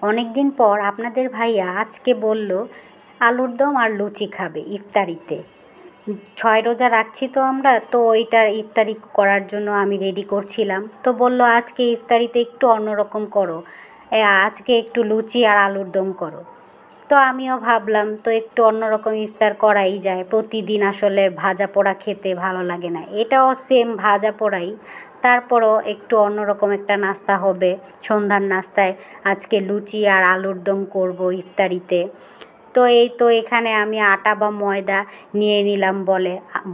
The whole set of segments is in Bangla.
অনেক দিন পর আপনাদের ভাইয়া আজকে বলল আলুর দম আর লুচি খাবে ইফতারিতে। 6 রোজা রাখছি তো আমরা, তো ওইটার ইফতারি করার জন্য আমি রেডি করছিলাম। তো বলল আজকে ইফতারিতে একটু অন্যরকম করো, আজকে একটু লুচি আর আলুর দম করো। তো আমিও ভাবলাম তো একটু অন্যরকম ইফতার করাই যায়, প্রতিদিন আসলে ভাজা পোড়া খেতে ভালো লাগে না। এটাও সেম ভাজা পোড়াই, তারপরও একটু অন্যরকম একটা নাস্তা হবে। সন্ধ্যার নাস্তায় আজকে লুচি আর আলুর দম করব ইফতারিতে। তো এই তো এখানে আমি আটা বা ময়দা নিয়ে নিলাম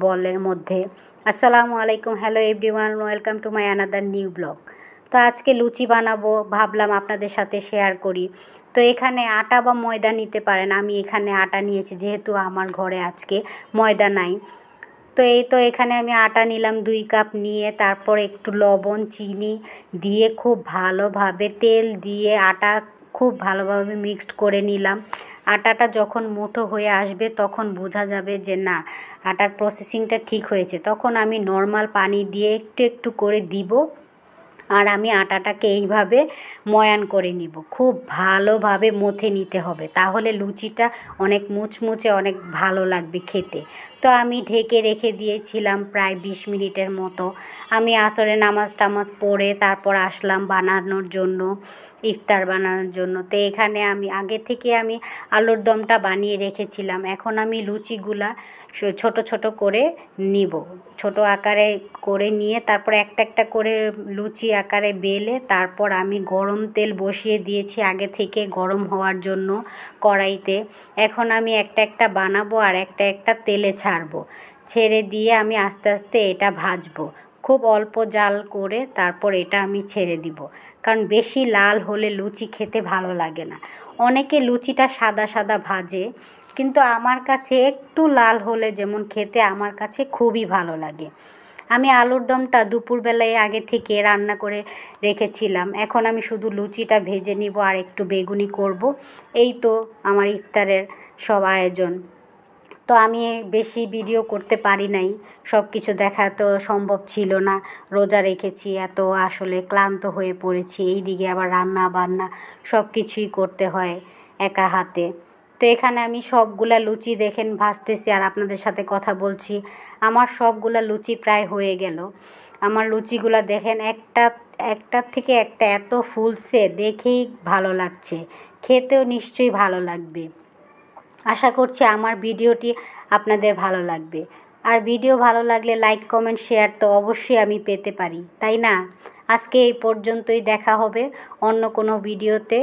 বলের মধ্যে। আসসালামু আলাইকুম, hello everyone, welcome to my another new blog. তো আজকে লুচি বানাবো, ভাবলাম আপনাদের সাথে শেয়ার করি। তো এখানে আটা বা ময়দা নিতে পারেন, আমি এখানে আটা নিয়েছি যেহেতু আমার ঘরে আজকে ময়দা নাই। তো এই তো এখানে আমি আটা নিলাম 2 কাপ নিয়ে, তারপর একটু লবণ চিনি দিয়ে খুব ভালোভাবে তেল দিয়ে আটা খুব ভালোভাবে মিক্সড করে নিলাম। আটাটা যখন মুঠো হয়ে আসবে তখন বোঝা যাবে যে না, আটার প্রসেসিংটা ঠিক হয়েছে। তখন আমি নর্মাল পানি দিয়ে একটু একটু করে দিব, আর আমি আটাটাকে এইভাবে ময়ান করে নিব। খুব ভালোভাবে মথে নিতে হবে, তাহলে লুচিটা অনেক মুচমুচে অনেক ভালো লাগবে খেতে। তো আমি ঢেকে রেখে দিয়েছিলাম প্রায় 20 মিনিটের মতো। আমি আসরে নামাজ টামাজ পড়ে তারপর আসলাম বানানোর জন্য, ইফতার বানানোর জন্য। তো এখানে আমি আগে থেকে আমি আলুর দমটা বানিয়ে রেখেছিলাম। এখন আমি লুচিগুলা ছোট ছোট করে নিব, ছোট আকারে করে নিয়ে তারপর একটা একটা করে লুচি আকারে বেলে তারপর আমি গরম তেল বসিয়ে দিয়েছি আগে থেকে গরম হওয়ার জন্য কড়াইতে। এখন আমি একটা একটা বানাবো আর একটা একটা তেলে ছাড়বো, ছেড়ে দিয়ে আমি আস্তে আস্তে এটা ভাজবো খুব অল্প জাল করে। তারপর এটা আমি ছেড়ে দিব, কারণ বেশি লাল হলে লুচি খেতে ভালো লাগে না। অনেকে লুচিটা সাদা সাদা ভাজে, কিন্তু আমার কাছে একটু লাল হলে যেমন খেতে আমার কাছে খুবই ভালো লাগে। আমি আলুর দমটা দুপুরবেলায় আগে থেকে রান্না করে রেখেছিলাম। এখন আমি শুধু লুচিটা ভেজে নিব আর একটু বেগুনি করব। এই তো আমার ইফতারের সব আয়োজন। তো আমি বেশি ভিডিও করতে পারি নাই, সব কিছু দেখা তো সম্ভব ছিল না। রোজা রেখেছি, এত আসলে ক্লান্ত হয়ে পড়েছি, এই দিকে আবার রান্না বান্না সব কিছুই করতে হয় একা হাতে। তো এখানে আমি সবগুলা লুচি দেখেন ভাজতেছি আর আপনাদের সাথে কথা বলছি। আমার সবগুলা লুচি প্রায় হয়ে গেল। আমার লুচিগুলা দেখেন একটার থেকে একটা এত ফুলছে, দেখেই ভালো লাগছে, খেতেও নিশ্চয়ই ভালো লাগবে। আশা করছি আমার ভিডিওটি আপনাদের ভালো লাগবে। আর ভিডিও ভালো লাগলে লাইক কমেন্ট শেয়ার তো অবশ্যই আমি পেতে পারি, তাই না? আজকে এই পর্যন্তই, দেখা হবে অন্য কোনো ভিডিওতে।